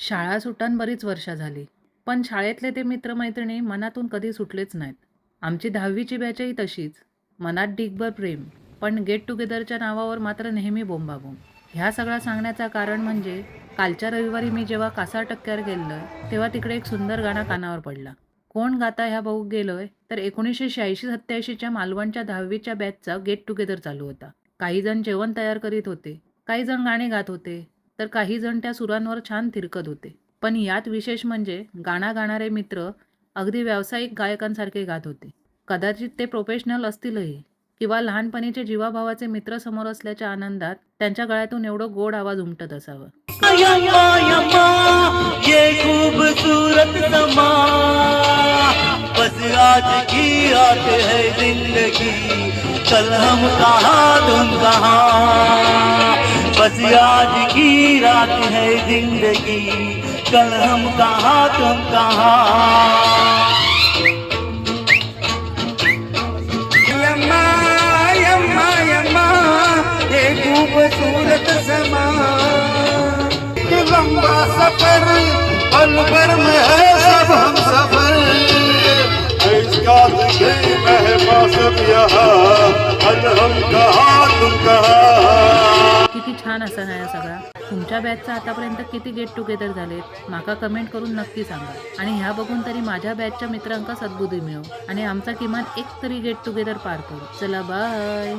शाळा सुटान बरीच वर्ष झाली, पण शाळेतले ते मित्रमैत्रिणी मनातून कधी सुटलेच नाहीत. आमची 10वीची बॅचही तशीच. मनात ढिगभर प्रेम, पण गेट टुगेदरच्या नावावर मात्र नेहमी बोंबाबोंब. ह्या सगळा सांगण्याचं कारण म्हणजे कालच्या रविवारी मी जेव्हा कासार टक्क्यावर गेलोय, तेव्हा तिकडे एक सुंदर गाणं कानावर पडला. कोण गाता ह्या बघूक गेलोय तर 1986-87च्या मालवणच्या 10वीच्या बॅचचा गेट टुगेदर चालू होता. काही जण जेवण तयार करीत होते, काही जण गाणे गात होते, तर काही जण त्या सुरांवर छान थिरकत होते. पण यात विशेष म्हणजे गाणं गाणारे मित्र अगदी व्यावसायिक गायकांसारखे गात होते. कदाचित ते प्रोफेशनल असतीलही, किंवा लहानपणीचे जीवाभावाचे मित्र समोर असल्याच्या आनंदात त्यांच्या गळ्यातून एवढं गोड आवाज उमटत असावं. यम्मा यम्मा ये खूबसूरत समा बस आज की रात है जिंदगी कल हम कहाँ तुम कहाँ बस आज की रात है जिंदगी कल हम कहाँ तुम कहाँ यम्मा यम्मा यम्मा ये खूबसूरत समा लंबा सफर पल भर में है सब हम सफर इसका दिखे महफास यहाँ कल हम कहाँ तुम कहाँ. किती छान असा हा सगळा. तुमच्या बॅचचा आतापर्यंत किती गेट टुगेदर झालेत माका कमेंट करून नक्की सांगा. आणि ह्या बघून तरी माझ्या बॅचच्या मित्रांका सद्बुद्धी मिळो आणि आमचा किमान एक तरी गेट टुगेदर पार करू. चला बाय.